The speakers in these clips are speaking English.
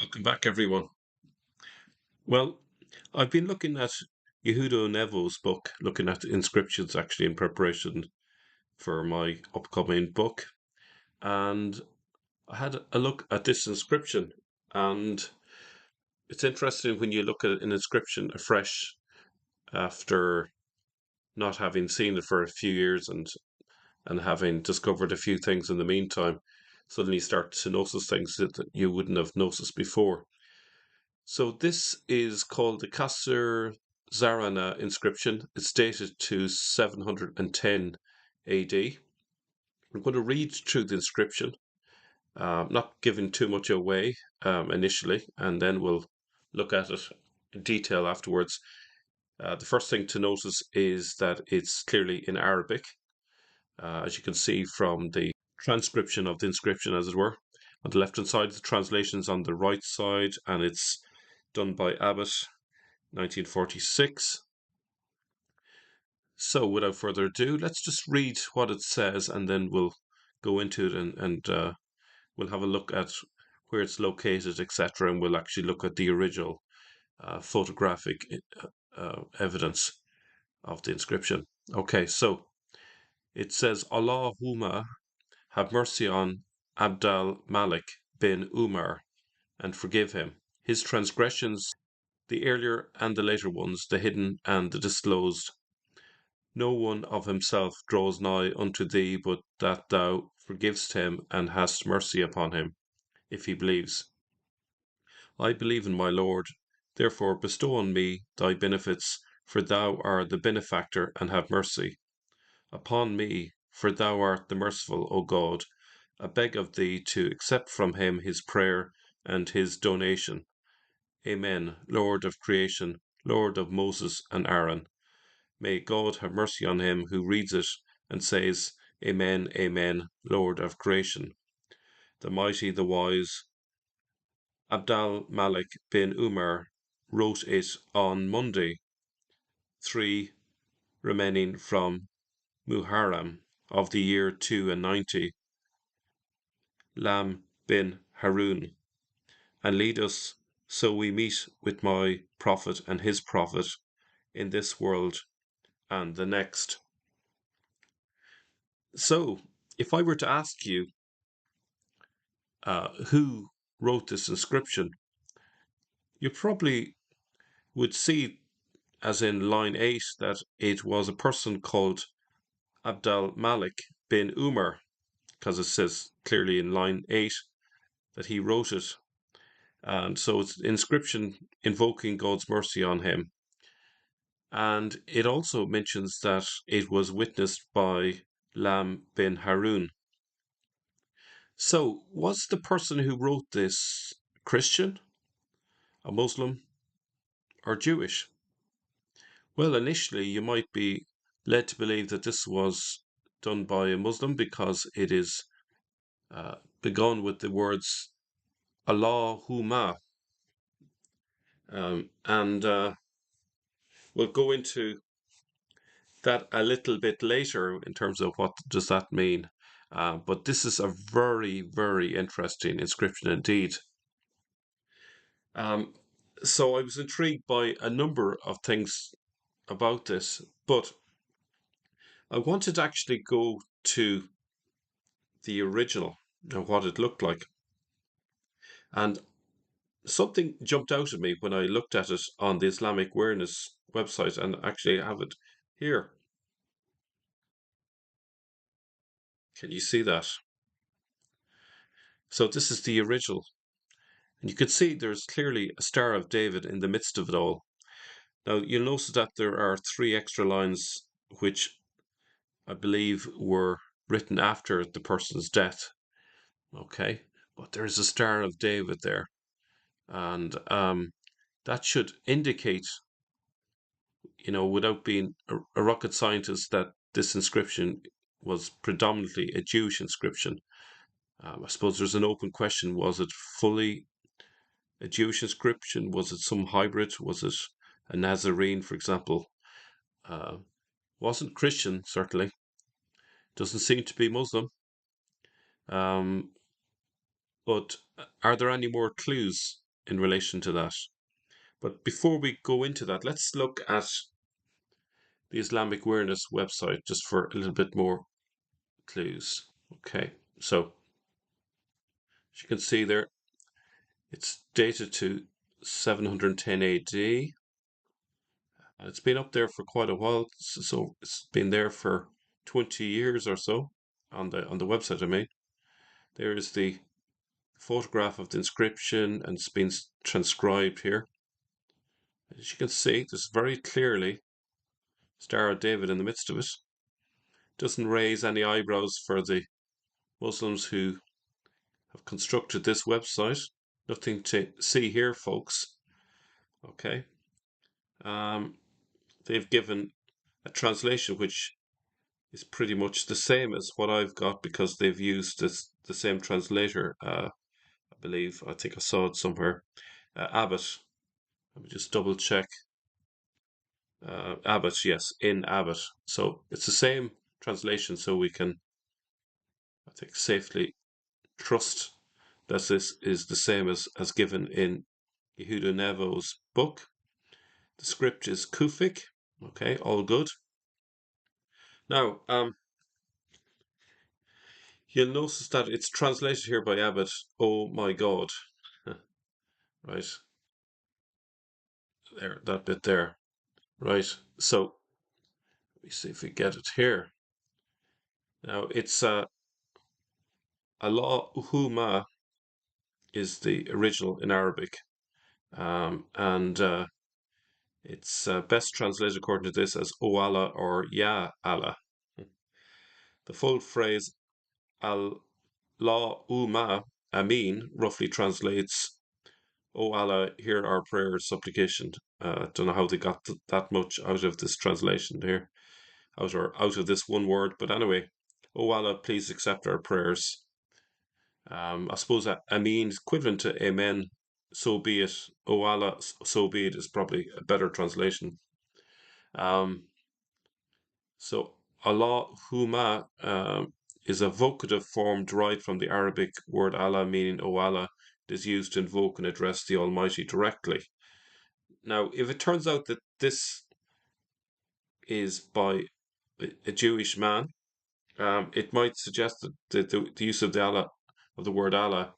Welcome back, everyone. Well, I've been looking at Yehuda Nevo's book, looking at the inscriptions actually in preparation for my upcoming book. And I had a look at this inscription, and it's interesting when you look at an inscription afresh after not having seen it for a few years and having discovered a few things in the meantime, suddenly you start to notice things that you wouldn't have noticed before. So this is called the Qasr Zarana inscription. It's dated to 710 AD. I'm going to read through the inscription, not giving too much away initially, and then we'll look at it in detail afterwards. The first thing to notice is that it's clearly in Arabic, as you can see from the transcription of the inscription, as it were. On the left-hand side, the translation's on the right side, and it's done by Abbott, 1946. So without further ado, let's just read what it says and then we'll go into it and we'll have a look at where it's located, etc. And we'll actually look at the original photographic evidence of the inscription. Okay, so it says, Allahumma, have mercy on Abd al Malik bin Umar and forgive him his transgressions, the earlier and the later ones, the hidden and the disclosed. No one of himself draws nigh unto thee, but that thou forgivest him and hast mercy upon him, if he believes. I believe in my Lord, therefore bestow on me thy benefits, for thou art the benefactor, and have mercy upon me, for thou art the merciful, O God. I beg of thee to accept from him his prayer and his donation. Amen, Lord of creation, Lord of Moses and Aaron. May God have mercy on him who reads it and says, Amen, Amen, Lord of creation. The mighty, the wise, Abd al Malik bin Umar wrote it on Monday, 3 remaining from Muharram of the year 290, Lam bin Harun, and lead us so we meet with my prophet and his prophet in this world and the next. So, if I were to ask you who wrote this inscription, you probably would see, as in line 8, that it was a person called Abd al Malik bin Umar, because it says clearly in line 8 that he wrote it. And so it's an inscription invoking God's mercy on him. And it also mentions that it was witnessed by Lam bin Harun. So, was the person who wrote this Christian, a Muslim, or Jewish? Well, initially you might be led to believe that this was done by a Muslim because it is begun with the words Allahumma. And we'll go into that a little bit later in terms of what does that mean. But this is a very, very interesting inscription indeed. So I was intrigued by a number of things about this, but I wanted to actually go to the original and what it looked like. And something jumped out at me when I looked at it on the Islamic Awareness website, and actually I have it here. Can you see that? So this is the original. And you can see there's clearly a Star of David in the midst of it all. Now, you'll notice that there are 3 extra lines which I believe were written after the person's death. Okay, but there's a Star of David there. And that should indicate, without being a rocket scientist, that this inscription was predominantly a Jewish inscription. I suppose there's an open question. Was it fully a Jewish inscription? Was it some hybrid? Was it a Nazarene, for example? Wasn't Christian, certainly. Doesn't seem to be Muslim. But are there any more clues in relation to that. But before we go into that, let's look at the Islamic Awareness website just for a little bit more clues. Okay, so as you can see there, it's dated to 710 AD. It's been up there for quite a while, so it's been there for 20 years or so on the website. I mean, there is the photograph of the inscription, and it's been transcribed here. As you can see, there's very clearly Star of David in the midst of it. Doesn't raise any eyebrows for the Muslims who have constructed this website. Nothing to see here, folks. Okay. They've given a translation which is pretty much the same as what I've got, because they've used the same translator. I believe, I think I saw it somewhere. Abbott. Let me just double check. Abbott, yes, in Abbott. So it's the same translation, so we can, I think, safely trust that this is the same as given in Yehuda Nevo's book. The script is Kufic. Okay, all good. Now, you'll notice that it's translated here by Abbott, oh my God. Right. There, that bit there. Right. So, let me see if we get it here. Now, it's Allahumma is the original in Arabic. And it's best translated according to this as O Allah or Ya Allah. The full phrase Allahumma Amin roughly translates, O Allah, hear our prayer supplication. Don't know how they got that much out of this translation here, out of this one word, but anyway, O Allah, please accept our prayers. I suppose Amin is equivalent to Amen. So be it. O Allah, so be it is probably a better translation. So Allahumma is a vocative form derived from the Arabic word Allah, meaning O Allah. It is used to invoke and address the Almighty directly. Now, if it turns out that this is by a Jewish man, it might suggest that the use of the word Allah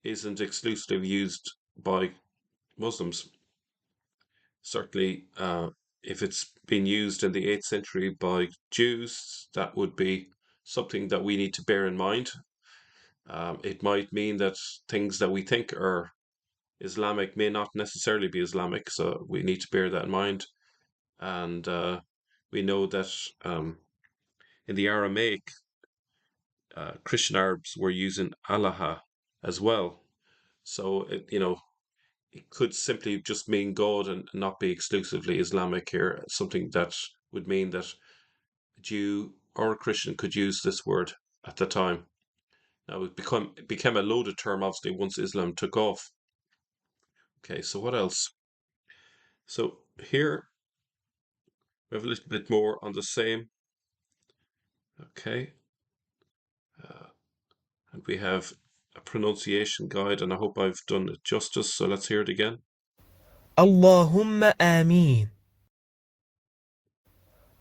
isn't exclusively used by Muslims. Certainly, if it's been used in the 8th century by Jews, that would be something that we need to bear in mind. It might mean that things that we think are Islamic may not necessarily be Islamic, so we need to bear that in mind. And we know that in the Aramaic, Christian Arabs were using Alaha as well. So, it could simply just mean God and not be exclusively Islamic here, something that would mean that a Jew or a Christian could use this word at the time. Now, it became a loaded term, obviously, once Islam took off. Okay, so what else? So here we have a little bit more on the same. Okay. And we have a pronunciation guide, and I hope I've done it justice. So let's hear it again. Allahumma Ameen.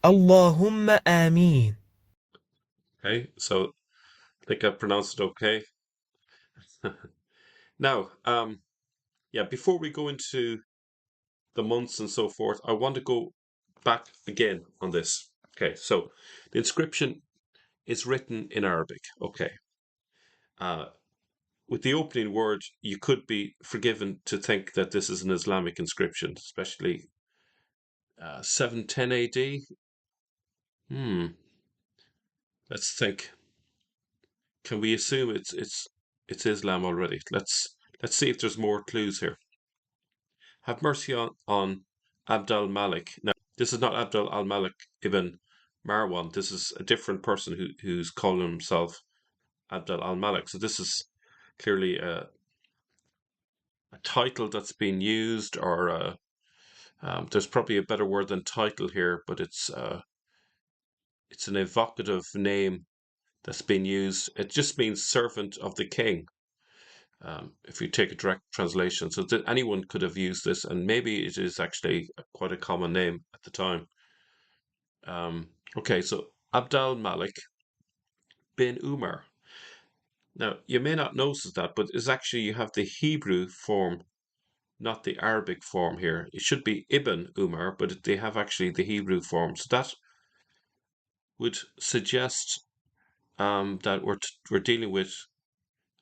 Allahumma Ameen. Okay, so I think I pronounced it okay. Now, yeah, before we go into the months and so forth, I want to go back again on this. Okay, so the inscription is written in Arabic. Okay. With the opening word, you could be forgiven to think that this is an Islamic inscription, especially 710 AD. Let's think. Can we assume it's Islam already? Let's see if there's more clues here. Have mercy on Abd al Malik. Now, this is not Abd al Malik ibn Marwan. This is a different person who's calling himself Abd al Malik. So this is clearly a title that's been used, or there's probably a better word than title here, but it's an evocative name that's been used. It just means servant of the king. if you take a direct translation. So that anyone could have used this, and maybe it is actually quite a common name at the time. Okay, so Abd al Malik bin Umar. Now, you may not notice that, but it's actually, you have the Hebrew form, not the Arabic form here. It should be Ibn Umar, but they have actually the Hebrew form. So that would suggest that we're dealing with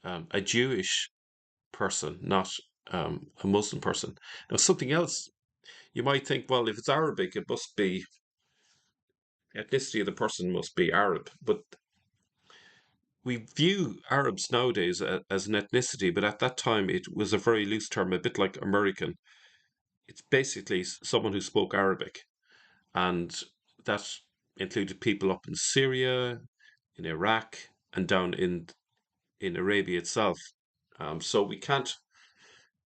a Jewish person, not a Muslim person. Now, something else, you might think, well, if it's Arabic, it must be, the ethnicity of the person must be Arab. But we view Arabs nowadays as an ethnicity, but at that time it was a very loose term, a bit like American. It's basically someone who spoke Arabic, and that included people up in Syria, in Iraq, and down in Arabia itself. So we can't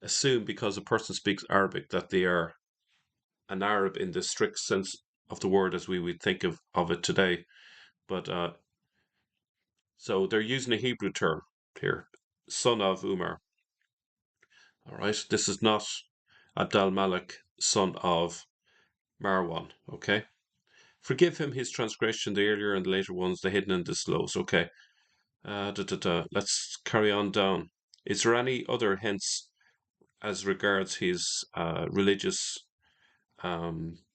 assume because a person speaks Arabic that they are an Arab in the strict sense of the word as we would think of it today. But so they're using a Hebrew term here, son of Umar. All right, this is not Abd al Malik, son of Marwan. Okay, forgive him his transgression, the earlier and the later ones, the hidden and disclosed. Okay, let's carry on down. Is there any other hints as regards his religious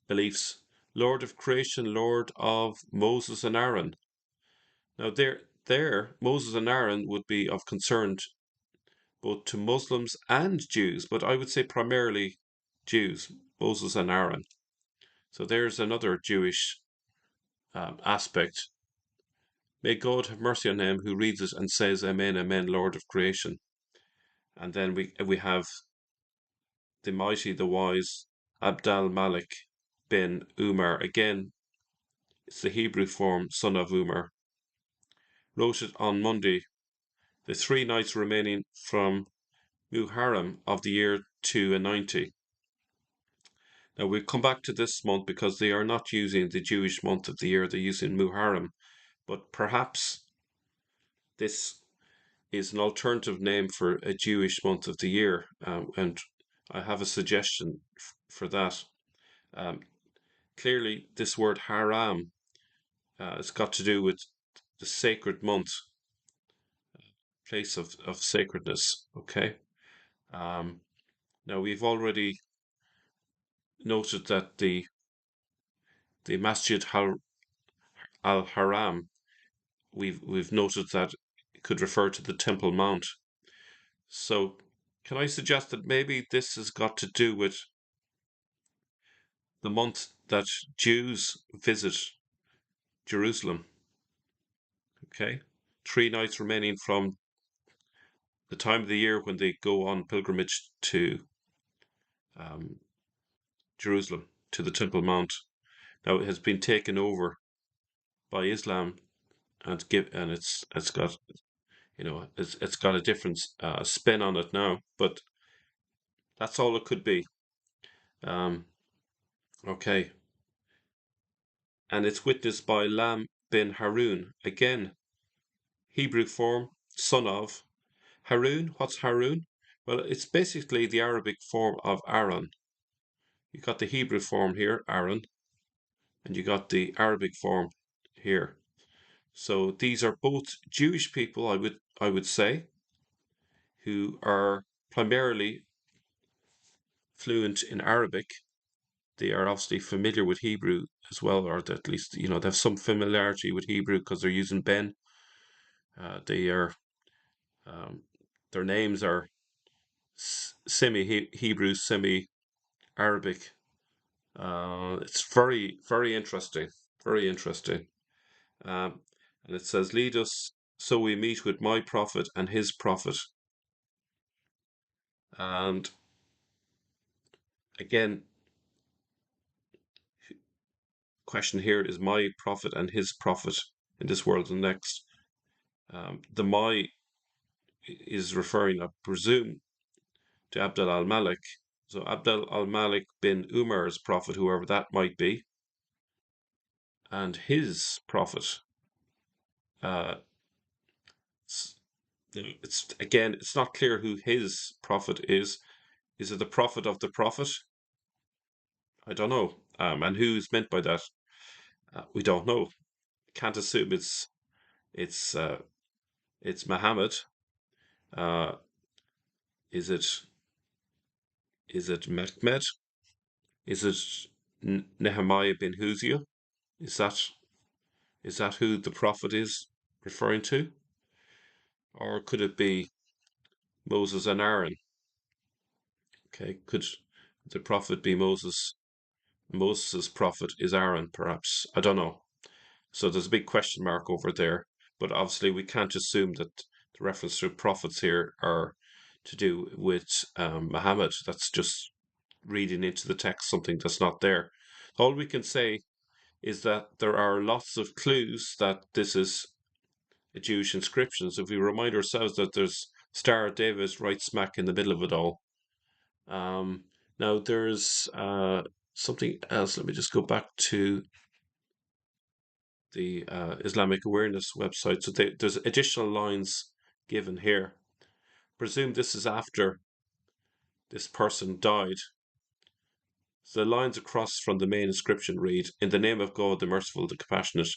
beliefs? Lord of creation, Lord of Moses and Aaron. Now, there, Moses and Aaron would be of concern both to Muslims and Jews, but I would say primarily Jews, Moses and Aaron. So there's another Jewish aspect. May God have mercy on him who reads it and says, Amen, Amen, Lord of creation. And then we have the mighty, the wise, Abd al Malik bin Umar. Again, it's the Hebrew form, son of Umar. Wrote it on Monday, the 3 nights remaining from Muharram of the year 290. Now we'll come back to this month because they are not using the Jewish month of the year, they're using Muharram. But perhaps this is an alternative name for a Jewish month of the year, and I have a suggestion for that. Um, Clearly, this word haram has got to do with the sacred month, place of sacredness. Okay. Um, Now we've already noted that the Masjid al Haram, we've noted that it could refer to the Temple Mount. So can I suggest that maybe this has got to do with the month that Jews visit Jerusalem? Okay, 3 nights remaining from the time of the year when they go on pilgrimage to um, Jerusalem, to the Temple Mount. Now it has been taken over by Islam and it's got, it's got a different spin on it now, but that's all it could be. Um, okay, and it's witnessed by Lam bin Harun. Again, Hebrew form, son of Harun. What's Harun? Well, it's basically the Arabic form of Aaron. You got the Hebrew form here, Aaron, and you got the Arabic form here. So these are both Jewish people, I would say, who are primarily fluent in Arabic. They are obviously familiar with Hebrew as well, or at least they have some familiarity with Hebrew because they're using Ben. They are their names are semi Hebrew, semi Arabic. It's very very interesting, very interesting. And it says, "Lead us so we meet with my prophet and his prophet." And again, question here is my prophet and his prophet in this world and next. The my is referring, I presume, to Abd al Malik. So Abd al Malik bin Umar's prophet, whoever that might be, and his prophet. Uh, It's again, it's not clear who his prophet is. Is it the prophet of the prophet? I don't know. And who's meant by that? We don't know. Can't assume it's it's Muhammad. Uh, is it Mehmed? Is it Nehemiah bin Huzia? Is that who the prophet is referring to, or could it be Moses and Aaron? Okay, could the prophet be Moses? Moses' prophet is Aaron, perhaps. I don't know. So there's a big question mark over there. But obviously, we can't assume that the reference to prophets here are to do with Muhammad. That's just reading into the text something that's not there. All we can say is that there are lots of clues that this is a Jewish inscription. So if we remind ourselves that there's Star of David right smack in the middle of it all. Um, Now there's something else. Let me just go back to the Islamic Awareness website. So there's additional lines given here. Presume this is after this person died. So the lines across from the main inscription read, "In the name of God, the merciful, the compassionate."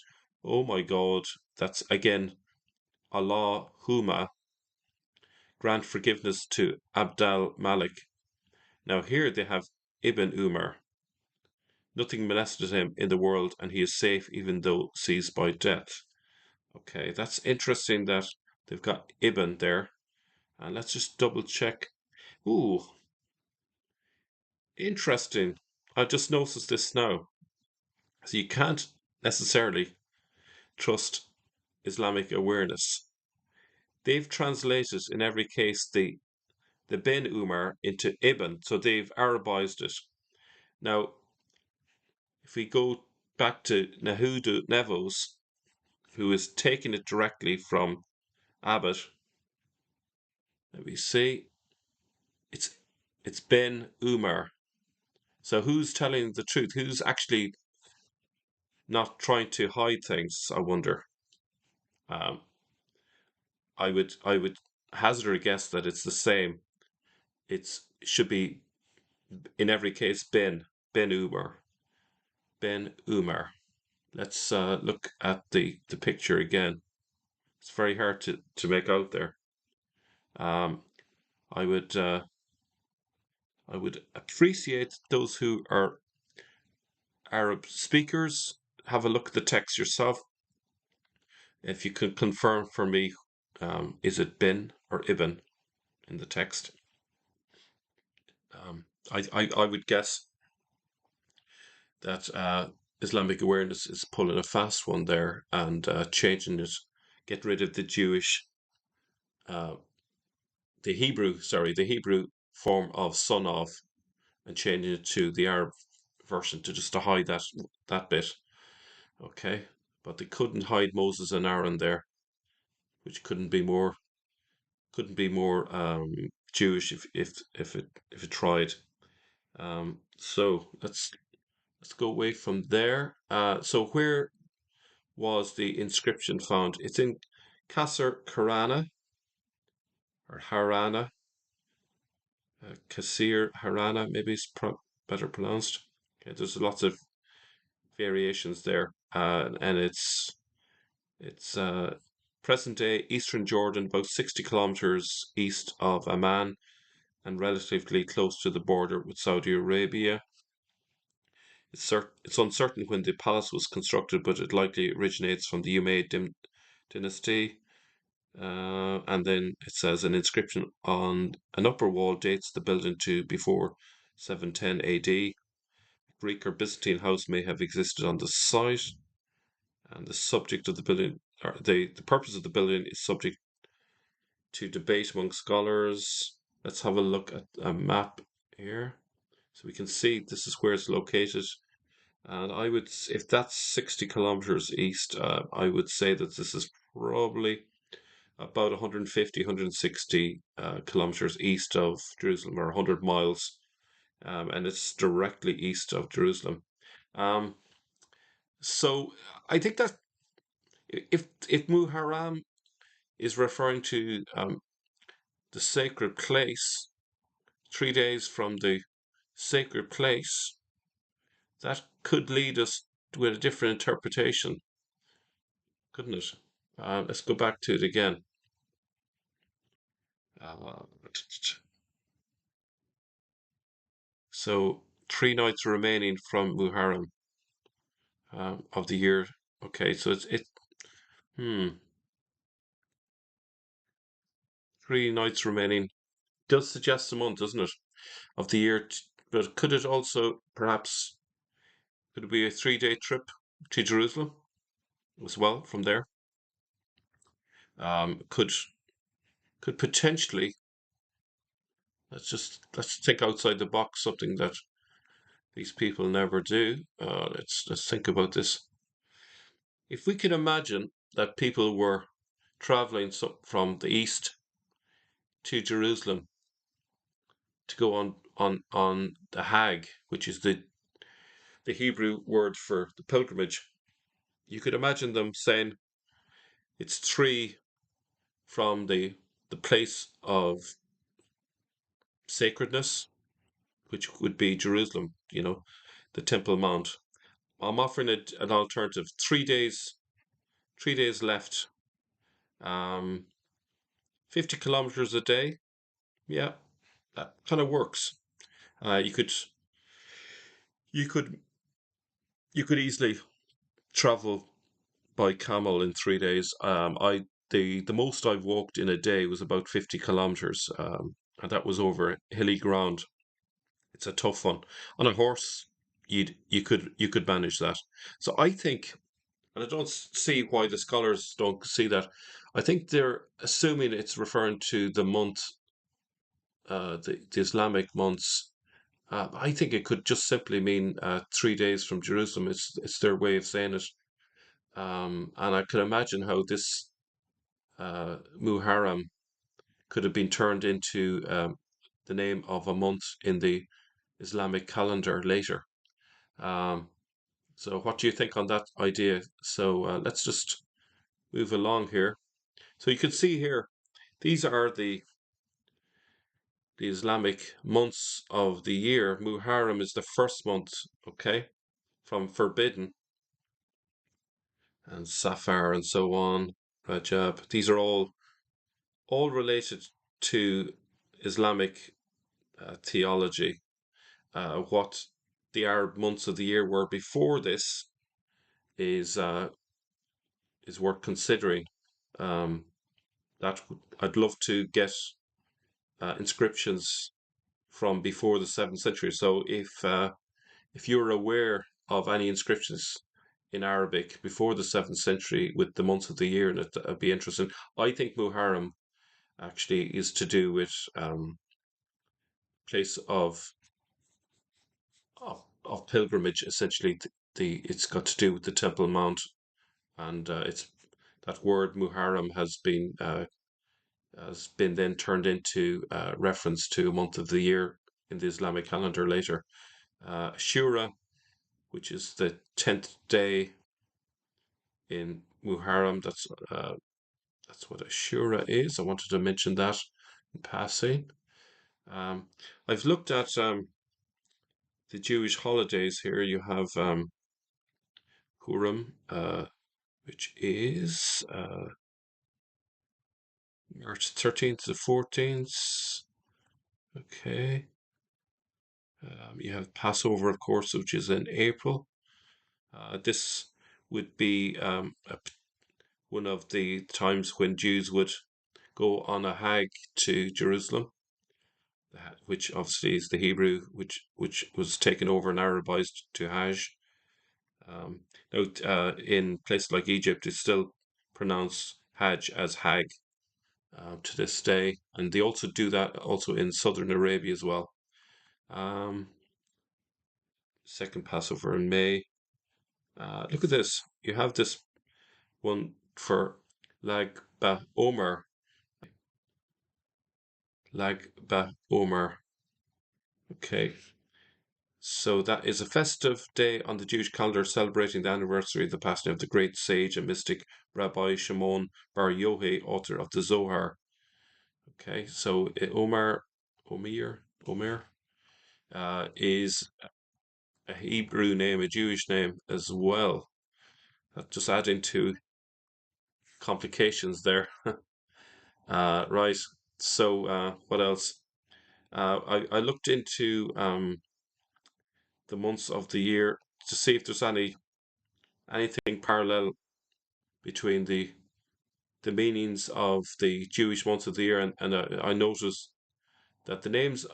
Oh my God, that's again Allahumma, grant forgiveness to Abd al Malik. Now here they have Ibn Umar. Nothing molested him in the world, and he is safe even though seized by death. Okay, that's interesting that they've got Ibn there. And let's just double check. Ooh, interesting. I just noticed this now. So you can't necessarily trust Islamic awareness. They've translated in every case the bin Umar into Ibn, so they've Arabized it. Now, if we go back to Nahudu Nevos, who is taking it directly from Abbot, let me see, it's it's Ben Umar. So who's telling the truth? Who's actually not trying to hide things? I wonder. Um, I would hazard a guess that it's the same. It should be in every case Ben Umar, Ben Umar. Let's look at the picture again. It's very hard to make out there. Um, I would I would appreciate those who are Arab speakers. Have a look at the text yourself. If you could confirm for me, is it bin or ibn in the text? Um, I would guess that Islamic awareness is pulling a fast one there and changing it, get rid of the Jewish, uh, the Hebrew form of son of, and changing it to the Arab version to just to hide that bit. Okay, but they couldn't hide Moses and Aaron there, which couldn't be more Jewish if it tried. So let's go away from there. So where was the inscription found? It's in Kasr Karana or Harana, Kasir Harana, maybe it's better pronounced. Okay, there's lots of variations there, and it's present day eastern Jordan, about 60 kilometers east of Amman, and relatively close to the border with Saudi Arabia. It's uncertain when the palace was constructed, but it likely originates from the Umayyad dynasty. And then it says an inscription on an upper wall dates the building to before 710 AD. Greek or Byzantine house may have existed on the site, and the subject of the building, or the purpose of the building, is subject to debate among scholars. Let's have a look at a map here, so we can see this is where it's located. And I would, if that's 60 kilometers east, I would say that this is probably about 150, 160 kilometers east of Jerusalem, or 100 miles, and it's directly east of Jerusalem. Um, so I think that if Muharram is referring to the sacred place, 3 days from the sacred place, that could lead us with a different interpretation, couldn't it? Let's go back to it again. Uh, so 3 nights remaining from Muharram of the year. Okay, so it. Hmm. 3 nights remaining does suggest a month, doesn't it, of the year? But could it also perhaps could it be a 3 day trip to Jerusalem as well from there? Could potentially let's think outside the box, something that these people never do. Let's think about this. If we can imagine that people were traveling from the east to Jerusalem to go on the Hajj, which is the Hebrew word for the pilgrimage, you could imagine them saying it's three from the place of sacredness, which would be Jerusalem, the Temple Mount. I'm offering it an alternative. 3 days, 3 days left. 50 kilometers a day. Yeah, that kind of works. You could you could you could easily travel by camel in 3 days. The most I've walked in a day was about 50 kilometers, and that was over hilly ground. It's a tough one. On a horse, you could manage that. So I think, and I don't see why the scholars don't see that. I think they're assuming it's referring to the month, the Islamic months. I think it could just simply mean 3 days from Jerusalem. It's their way of saying it. And I can imagine how this Muharram could have been turned into the name of a month in the Islamic calendar later. Um, so, what do you think on that idea? So, let's just move along here. So, you can see here, these are the Islamic months of the year. Muharram is the first month, okay, from forbidden, and Safar and so on, Rajab. These are all related to Islamic theology. What the Arab months of the year were before this is worth considering. Um, that I'd love to get inscriptions from before the 7th century. So if you're aware of any inscriptions in Arabic before the 7th century with the months of the year, and it'd be interesting. I think Muharram actually is to do with place of pilgrimage. Essentially, the it's got to do with the Temple Mount, and it's that word Muharram has been then turned into reference to a month of the year in the Islamic calendar later. Ashura, which is the 10th day in Muharram. That's what Ashura is. I wanted to mention that in passing. Um, I've looked at the Jewish holidays here. You have Purim, which is March 13th to 14th. Okay. You have Passover, of course, which is in April. This would be one of the times when Jews would go on a Hajj to Jerusalem, which obviously is the Hebrew, which was taken over and Arabized to Hajj. Now, in places like Egypt, it's still pronounced Hajj as Hag to this day, and they also do that also in southern Arabia as well. Um, Second Passover in May. Look at this. You have this one for Lag Ba Omer. Lag Ba Omer. Okay. So that is a festive day on the Jewish calendar celebrating the anniversary of the passing of the great sage and mystic Rabbi Shimon Bar Yochai, author of the Zohar. Okay, so Omer is a Hebrew name, a Jewish name as well. That's just adding to complications there. Right. So what else? I looked into the months of the year to see if there's anything parallel between the meanings of the Jewish months of the year, and I noticed that the names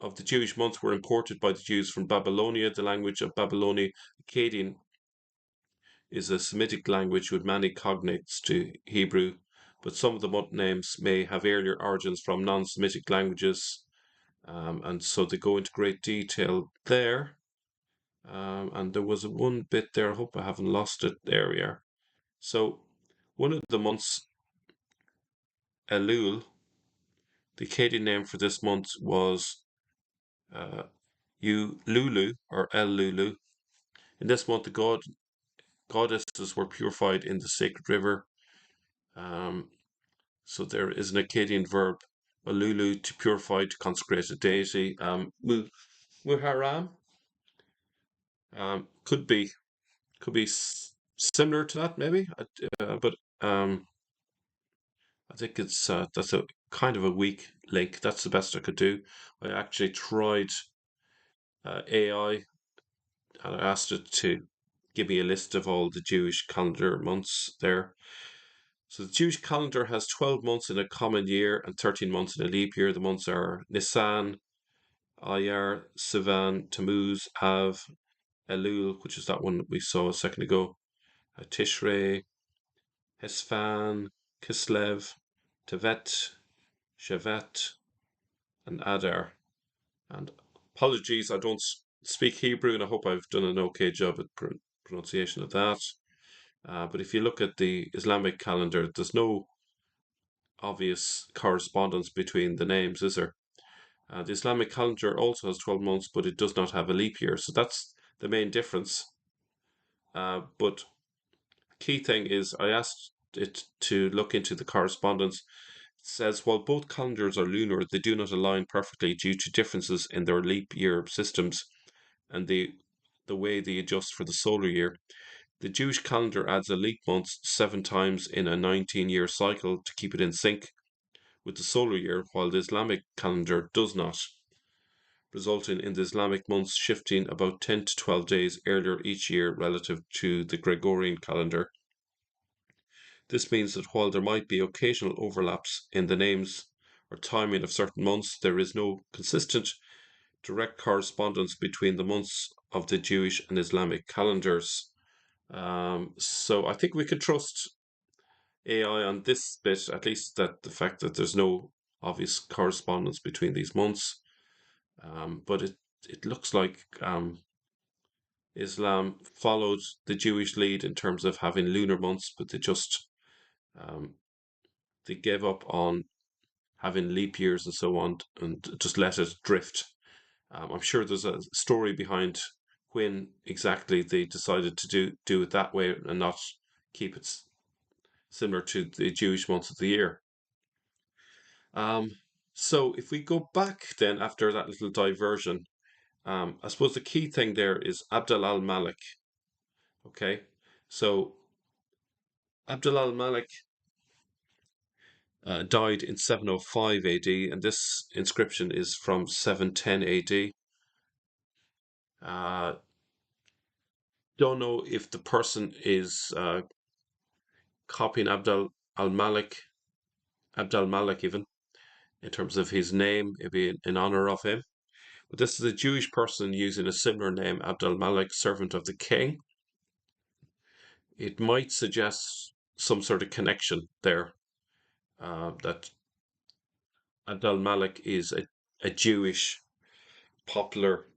of the Jewish months were imported by the Jews from Babylonia. The language of Babylonia, Akkadian, is a Semitic language with many cognates to Hebrew, but some of the month names may have earlier origins from non-Semitic languages, and so they go into great detail there. And there was one bit there, I hope I haven't lost it. There we are. So one of the months, Elul, the Akkadian name for this month was uh, Ululu or El Lulu. In this month, the goddesses were purified in the sacred river. Um, so there is an Akkadian verb, Ululu, to purify, to consecrate a deity. Muharram could be similar to that, maybe, but I think that's a kind of a weak link. That's the best I could do. I actually tried AI and I asked it to give me a list of all the Jewish calendar months there. So the Jewish calendar has 12 months in a common year and 13 months in a leap year. The months are Nisan, Ayar, Sivan, Tammuz, Av, Elul, which is that one that we saw a second ago, Tishrei, Hesvan, Kislev, Tevet, Shevat, and Adar. And apologies, I don't speak Hebrew, and I hope I've done an okay job at pronunciation of that. But if you look at the Islamic calendar, there's no obvious correspondence between the names, is there? The Islamic calendar also has 12 months, but it does not have a leap year. So that's the main difference. But key thing is I asked it to look into the correspondence. It says while both calendars are lunar, they do not align perfectly due to differences in their leap year systems and the way they adjust for the solar year. The Jewish calendar adds a leap month 7 times in a 19-year cycle to keep it in sync with the solar year, while the Islamic calendar does not, resulting in the Islamic months shifting about 10 to 12 days earlier each year relative to the Gregorian calendar. This means that while there might be occasional overlaps in the names or timing of certain months, there is no consistent, direct correspondence between the months of the Jewish and Islamic calendars. So I think we could trust AI on this bit, at least that the fact that there's no obvious correspondence between these months. But it looks like Islam followed the Jewish lead in terms of having lunar months, but um, they gave up on having leap years and so on, and just let it drift. I'm sure there's a story behind when exactly they decided to do it that way and not keep it similar to the Jewish months of the year. Um, so if we go back then after that little diversion, I suppose the key thing there is Abd al Malik. Okay, so Abd al Malik died in 705 AD, and this inscription is from 710 AD. Don't know if the person is copying Malik, Abd al Malik even, in terms of his name, maybe in honor of him. But this is a Jewish person using a similar name, Abd al Malik, servant of the king. It might suggest some sort of connection there, that Abd al Malik is a Jewish popular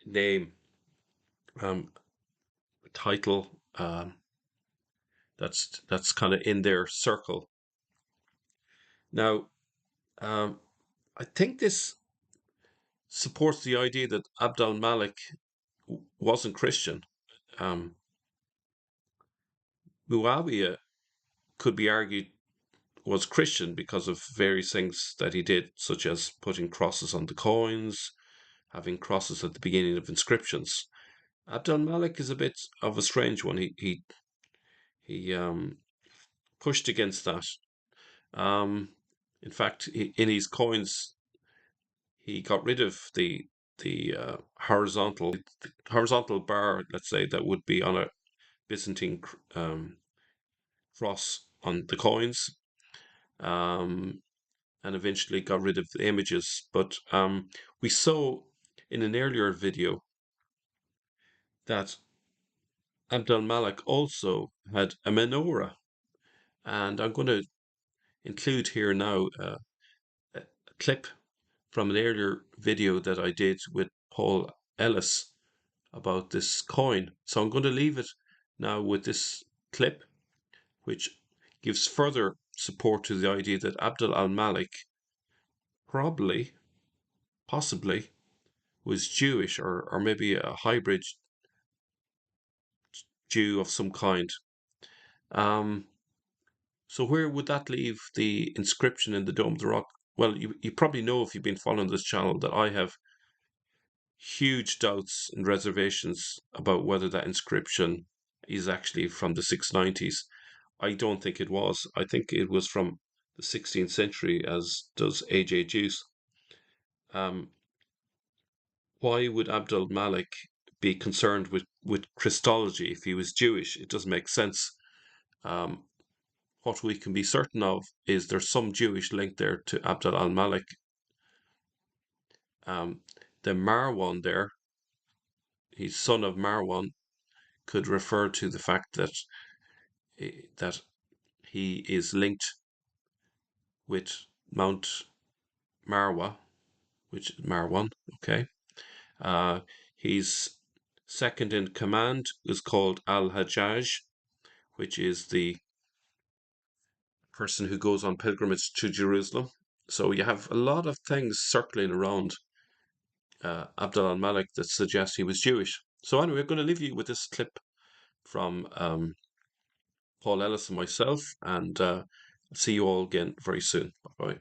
name, um, title, that's kind of in their circle. Now, I think this supports the idea that Abd al Malik wasn't Christian. Muawiyah could be argued was Christian because of various things that he did, such as putting crosses on the coins, having crosses at the beginning of inscriptions. Abd al Malik is a bit of a strange one. He pushed against that. In fact, in his coins, he got rid of the horizontal bar, let's say, that would be on a Byzantine cross on the coins, and eventually got rid of the images. But we saw in an earlier video that Abd al Malik also had a menorah, and I'm going to include here now a clip from an earlier video that I did with Paul Ellis about this coin. So I'm going to leave it now with this clip, which gives further support to the idea that Abd al Malik possibly was Jewish, or maybe a hybrid Jew of some kind. So where would that leave the inscription in the Dome of the Rock? Well, you probably know, if you've been following this channel, that I have huge doubts and reservations about whether that inscription is actually from the 690s. I don't think it was. I think it was from the 16th century, as does A.J. Juice. Why would Abd al Malik be concerned with Christology if he was Jewish? It doesn't make sense. What we can be certain of is there's some Jewish link there to Abd al Malik. The Marwan there, his son of Marwan, could refer to the fact that he is linked with Mount Marwa, which is Marwan. Okay, his second in command is called Al-Hajjaj, which is the person who goes on pilgrimage to Jerusalem. So you have a lot of things circling around Abd al Malik that suggest he was Jewish. So anyway, we're going to leave you with this clip from Paul Ellis and myself, and see you all again very soon. Bye-bye.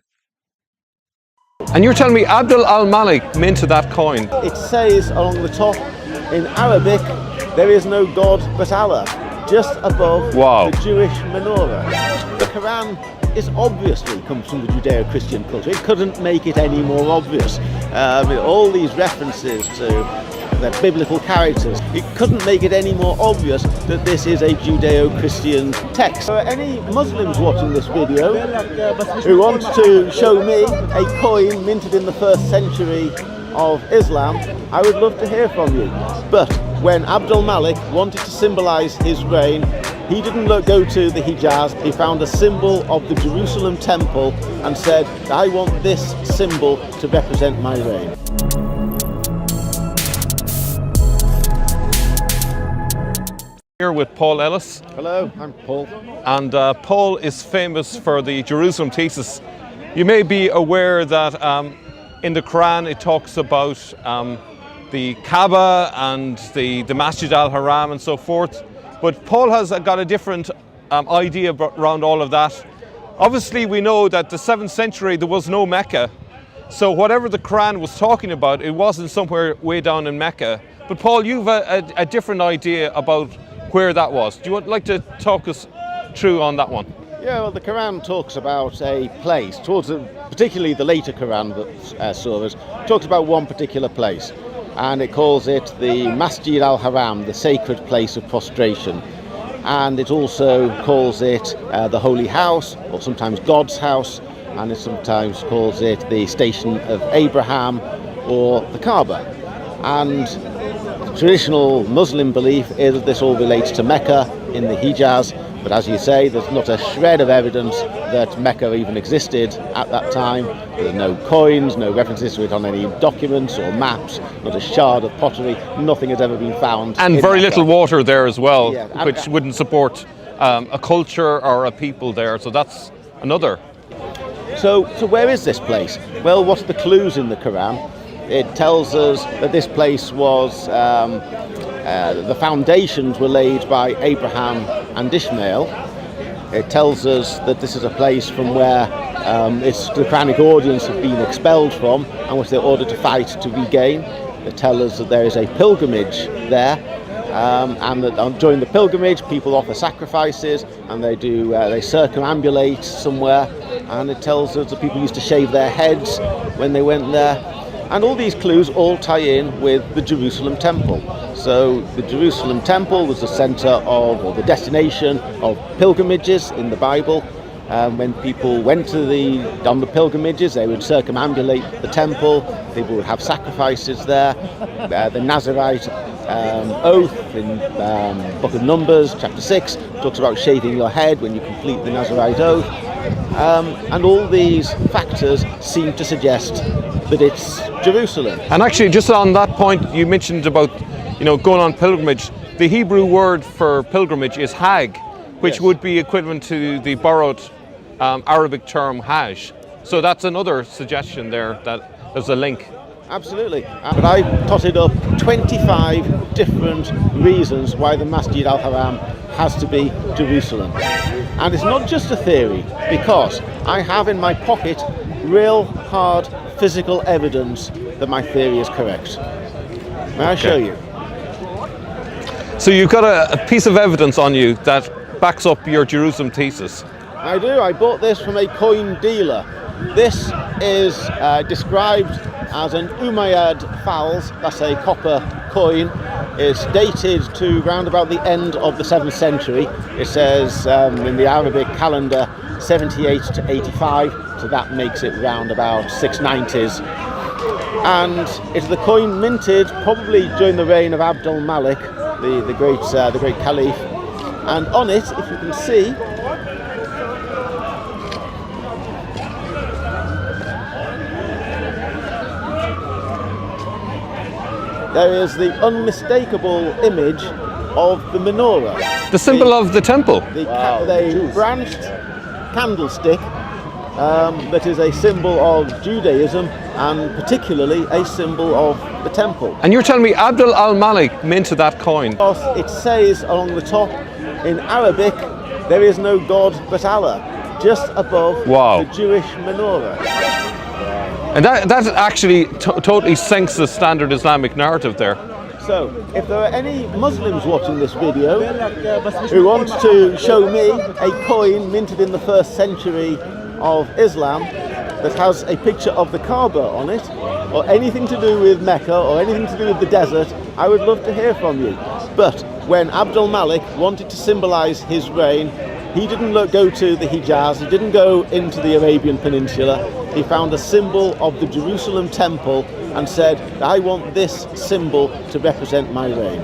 And you're telling me Abd al Malik minted that coin? It says along the top in Arabic, there is no God but Allah, just above the Jewish menorah. The Quran is obviously comes from the Judeo-Christian culture. It couldn't make it any more obvious. All these references to the biblical characters, it couldn't make it any more obvious that this is a Judeo-Christian text. So any Muslims watching this video who want to show me a coin minted in the 1st century of Islam, I would love to hear from you. But when Abd al Malik wanted to symbolize his reign, he didn't go to the Hajjaj. He found a symbol of the Jerusalem temple and said, I want this symbol to represent my reign. Here with Paul Ellis. Hello, I'm Paul. And Paul is famous for the Jerusalem thesis. You may be aware that in the Quran it talks about the Kaaba and the Masjid al-Haram and so forth. But Paul has got a different idea around all of that. Obviously, we know that the 7th century there was no Mecca. So whatever the Quran was talking about, it wasn't somewhere way down in Mecca. But Paul, you've a different idea about where that was. Do you like to talk us through on that one? Yeah, well, the Quran talks about a place, particularly the later Quran surahs, talks about one particular place. And it calls it the Masjid al-Haram, the sacred place of prostration. And it also calls it the Holy House, or sometimes God's house, and it sometimes calls it the Station of Abraham, or the Kaaba. And the traditional Muslim belief is that this all relates to Mecca in the Hijaz, but as you say, there's not a shred of evidence that Mecca even existed at that time. There's no coins, no references to it on any documents or maps, not a shard of pottery, nothing has ever been found. And very little water there as well, yeah, which wouldn't support a culture or a people there, so that's another. So where is this place? Well, what are the clues in the Quran? It tells us that this place was, the foundations were laid by Abraham and Ishmael. It tells us that this is a place from where the Quranic audience have been expelled from, and which they're ordered to fight to regain. It tells us that there is a pilgrimage there, and that during the pilgrimage people offer sacrifices, and they circumambulate somewhere, and it tells us that people used to shave their heads when they went there. And all these clues all tie in with the Jerusalem temple. So the Jerusalem temple was the center of, or the destination of, pilgrimages in the Bible. When people went on the pilgrimages, they would circumambulate the temple. People would have sacrifices there. The Nazirite oath in Book of Numbers, chapter 6, talks about shaving your head when you complete the Nazirite oath. And all these factors seem to suggest that it's Jerusalem. And actually, just on that point, you mentioned about, going on pilgrimage. The Hebrew word for pilgrimage is Hajj, which would be equivalent to the borrowed Arabic term Hajj. So that's another suggestion there that there's a link. Absolutely. But I totted up 25 different reasons why the Masjid al-Haram has to be Jerusalem. And it's not just a theory, because I have in my pocket real, hard, physical evidence that my theory is correct. May I show you? So you've got a piece of evidence on you that backs up your Jerusalem thesis. I do. I bought this from a coin dealer. This is described as an Umayyad fals. That's a copper coin. It's dated to round about the end of the 7th century. It says in the Arabic calendar 78 to 85, so that makes it round about 690s. And it's the coin minted probably during the reign of Abd al Malik, the great caliph. And on it, if you can see, there is the unmistakable image of the menorah. The symbol of the temple. The branched candlestick that is a symbol of Judaism, and particularly a symbol of the temple. And you're telling me Abd al Malik minted that coin? It says along the top in Arabic, there is no God but Allah, just above the Jewish menorah. And that actually totally sinks the standard Islamic narrative there. So, if there are any Muslims watching this video who want to show me a coin minted in the 1st century of Islam that has a picture of the Kaaba on it, or anything to do with Mecca, or anything to do with the desert, I would love to hear from you. But when Abd al Malik wanted to symbolize his reign, he didn't go to the Hajjaj, he didn't go into the Arabian Peninsula. He found a symbol of the Jerusalem temple and said, I want this symbol to represent my reign.